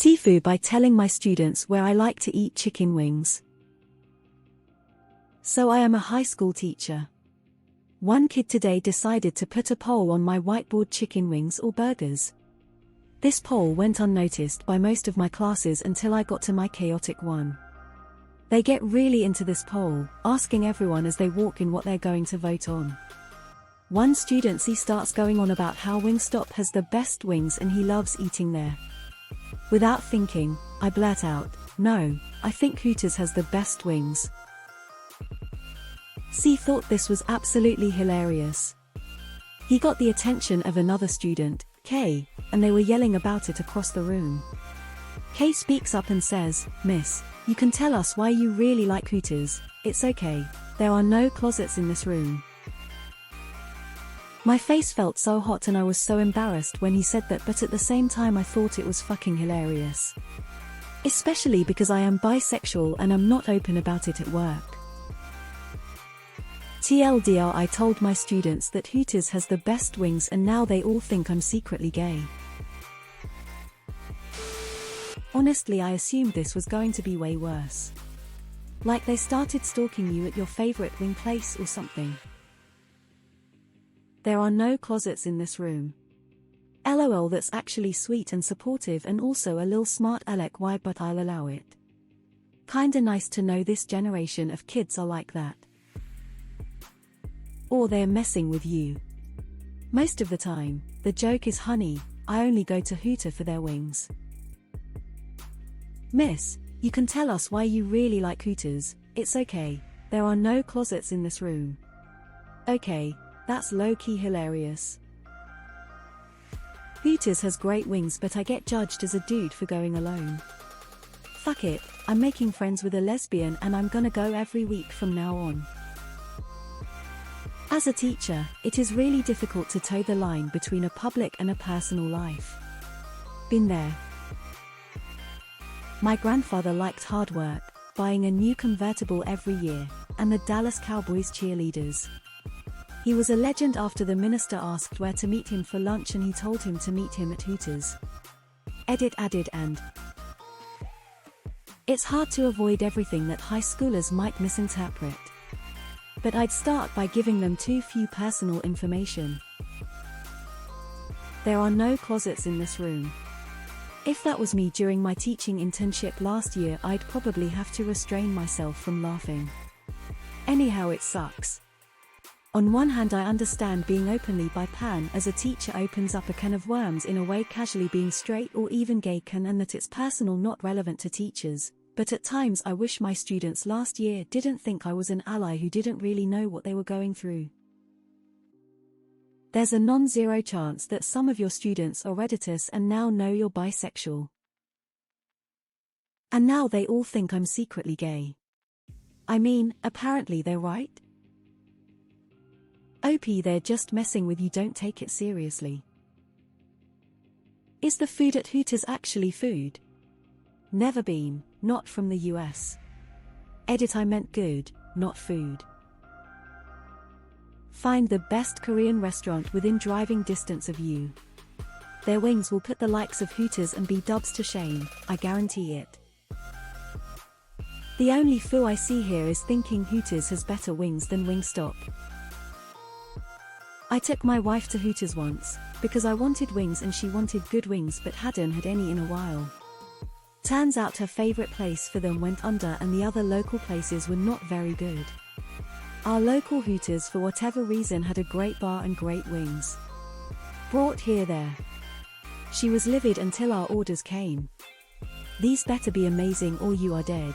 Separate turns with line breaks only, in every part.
TIFU by telling my students where I like to eat chicken wings. So I am a high school teacher. One kid today decided to put a poll on my whiteboard: chicken wings or burgers. This poll went unnoticed by most of my classes until I got to my chaotic one. They get really into this poll, asking everyone as they walk in what they're going to vote on. One student starts going on about how Wingstop has the best wings and he loves eating there. Without thinking, I blurt out, "No, I think Hooters has the best wings." C thought this was absolutely hilarious. He got the attention of another student, K, and they were yelling about it across the room. K speaks up and says, "Miss, you can tell us why you really like Hooters. It's okay, there are no closets in this room." My face felt so hot and I was so embarrassed when he said that, but at the same time I thought it was fucking hilarious. Especially because I am bisexual and I'm not open about it at work. TLDR, I told my students that Hooters has the best wings and now they all think I'm secretly gay. Honestly, I assumed this was going to be way worse. Like they started stalking you at your favorite wing place or something. There are no closets in this room. LOL, that's actually sweet and supportive and also a lil smart Alec, why, but I'll allow it. Kinda nice to know this generation of kids are like that. Or they're messing with you. Most of the time, the joke is, "Honey, I only go to Hooter for their wings." "Miss, you can tell us why you really like Hooters. It's okay, there are no closets in this room." Okay, that's low-key hilarious. Hooters has great wings, but I get judged as a dude for going alone. Fuck it, I'm making friends with a lesbian and I'm gonna go every week from now on. As a teacher, it is really difficult to toe the line between a public and a personal life. Been there. My grandfather liked hard work, buying a new convertible every year, and the Dallas Cowboys cheerleaders. He was a legend after the minister asked where to meet him for lunch and he told him to meet him at Hooters. Edit added and. It's hard to avoid everything that high schoolers might misinterpret. But I'd start by giving them too few personal information. There are no closets in this room. If that was me during my teaching internship last year, I'd probably have to restrain myself from laughing. Anyhow, it sucks. On one hand, I understand being openly bi-pan as a teacher opens up a can of worms in a way casually being straight or even gay can, and that it's personal, not relevant to teachers. But at times I wish my students last year didn't think I was an ally who didn't really know what they were going through. There's a non-zero chance that some of your students are Redditus and now know you're bisexual. And now they all think I'm secretly gay. I mean, apparently they're right. OP, they're just messing with you, don't take it seriously. Is the food at Hooters actually food? Never been, not from the US. Edit, I meant good, not food. Find the best Korean restaurant within driving distance of you. Their wings will put the likes of Hooters and B-dubs to shame, I guarantee it. The only fool I see here is thinking Hooters has better wings than Wingstop. I took my wife to Hooters once, because I wanted wings and she wanted good wings but hadn't had any in a while. Turns out her favorite place for them went under and the other local places were not very good. Our local Hooters, for whatever reason, had a great bar and great wings. Brought here there. She was livid until our orders came. "These better be amazing or you are dead."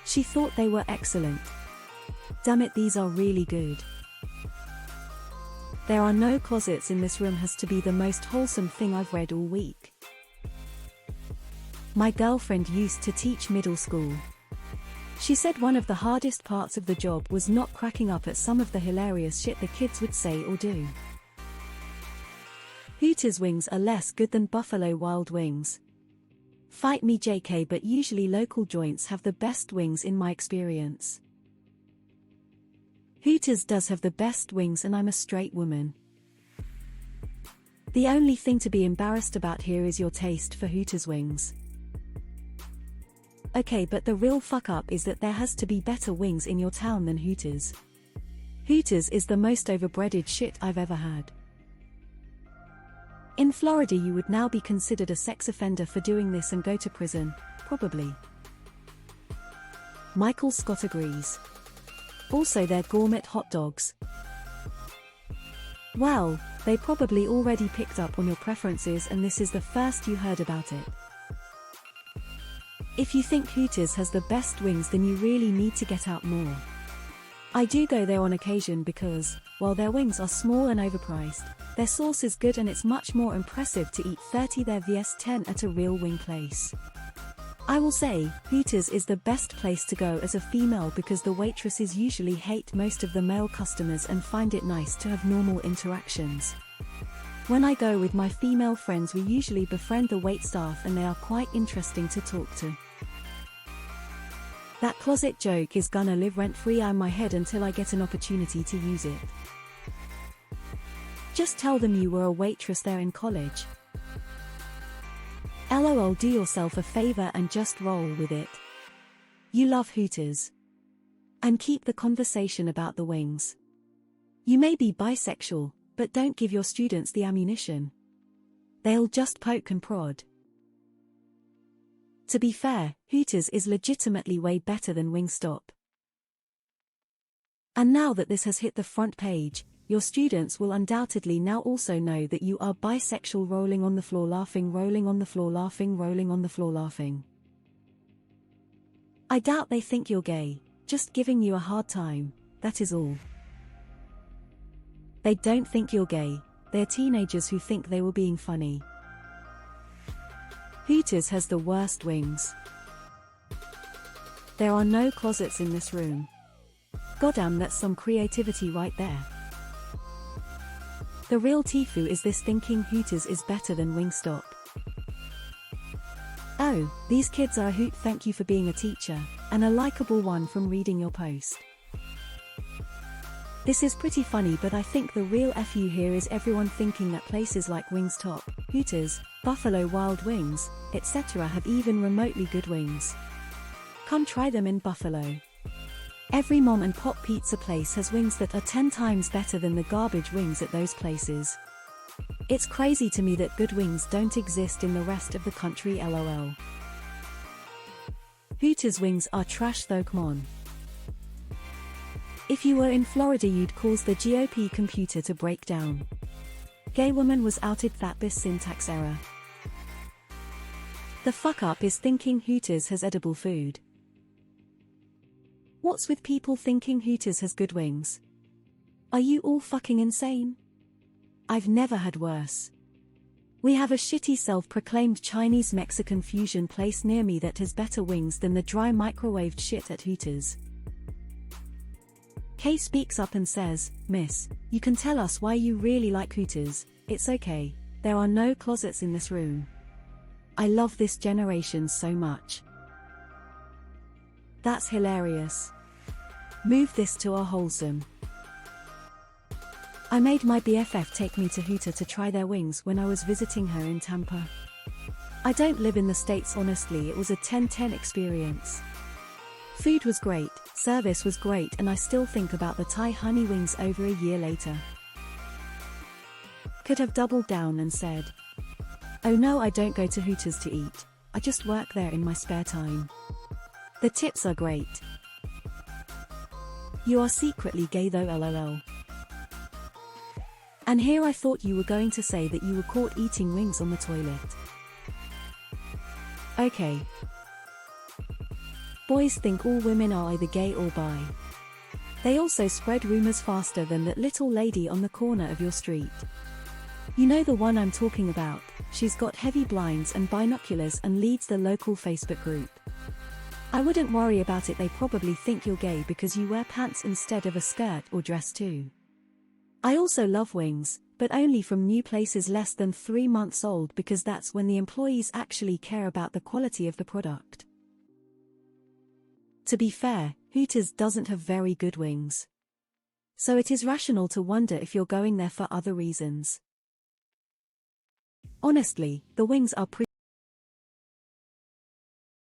She thought they were excellent. Damn it, these are really good. There are no closets in this room has to be the most wholesome thing I've read all week. My girlfriend used to teach middle school. She said one of the hardest parts of the job was not cracking up at some of the hilarious shit the kids would say or do. Hooters wings are less good than Buffalo Wild Wings. Fight me JK, but usually local joints have the best wings in my experience. Hooters does have the best wings and I'm a straight woman. The only thing to be embarrassed about here is your taste for Hooters wings. Okay, but the real fuck up is that there has to be better wings in your town than Hooters. Hooters is the most overbreaded shit I've ever had. In Florida you would now be considered a sex offender for doing this and go to prison, probably. Michael Scott agrees. Also their gourmet hot dogs. Well, they probably already picked up on your preferences and this is the first you heard about it. If you think Hooters has the best wings then you really need to get out more. I do go there on occasion because, while their wings are small and overpriced, their sauce is good and it's much more impressive to eat 30 there vs 10 at a real wing place. I will say, Hooters is the best place to go as a female because the waitresses usually hate most of the male customers and find it nice to have normal interactions. When I go with my female friends we usually befriend the waitstaff and they are quite interesting to talk to. That closet joke is gonna live rent-free in my head until I get an opportunity to use it. Just tell them you were a waitress there in college. LOL, do yourself a favor and just roll with it. You love Hooters. And keep the conversation about the wings. You may be bisexual, but don't give your students the ammunition. They'll just poke and prod. To be fair, Hooters is legitimately way better than Wingstop. And now that this has hit the front page, your students will undoubtedly now also know that you are bisexual, rolling on the floor laughing, rolling on the floor laughing, rolling on the floor laughing. I doubt they think you're gay, just giving you a hard time, that is all. They don't think you're gay, they're teenagers who think they were being funny. Hooters has the worst wings. There are no closets in this room. Goddamn, that's some creativity right there. The real TIFU is this thinking Hooters is better than Wingstop. Oh, these kids are a hoot, thank you for being a teacher, and a likable one from reading your post. This is pretty funny, but I think the real FU here is everyone thinking that places like Wingstop, Hooters, Buffalo Wild Wings, etc. have even remotely good wings. Come try them in Buffalo. Every mom and pop pizza place has wings that are 10 times better than the garbage wings at those places. It's crazy to me that good wings don't exist in the rest of the country, LOL. Hooters wings are trash though, come on. If you were in Florida you'd cause the GOP computer to break down. Gay woman was outed, Thatbis syntax error. The fuck up is thinking Hooters has edible food. What's with people thinking Hooters has good wings? Are you all fucking insane? I've never had worse. We have a shitty self-proclaimed Chinese-Mexican fusion place near me that has better wings than the dry microwaved shit at Hooters. Kay speaks up and says, "Miss, you can tell us why you really like Hooters. It's okay, there are no closets in this room." I love this generation so much. That's hilarious. Move this to a wholesome. I made my BFF take me to Hooter to try their wings when I was visiting her in Tampa. I don't live in the States, honestly. It was a 10/10 experience. Food was great, service was great, and I still think about the Thai honey wings over a year later. Could have doubled down and said, "Oh no, I don't go to Hooters to eat. I just work there in my spare time. The tips are great." You are secretly gay though, LOL. And here I thought you were going to say that you were caught eating wings on the toilet. Okay. Boys think all women are either gay or bi. They also spread rumors faster than that little lady on the corner of your street. You know the one I'm talking about. She's got heavy blinds and binoculars and leads the local Facebook group. I wouldn't worry about it. They probably think you're gay because you wear pants instead of a skirt or dress too. I also love wings, but only from new places less than 3 months old, because that's when the employees actually care about the quality of the product. To be fair, Hooters doesn't have very good wings. So it is rational to wonder if you're going there for other reasons. Honestly, the wings are pretty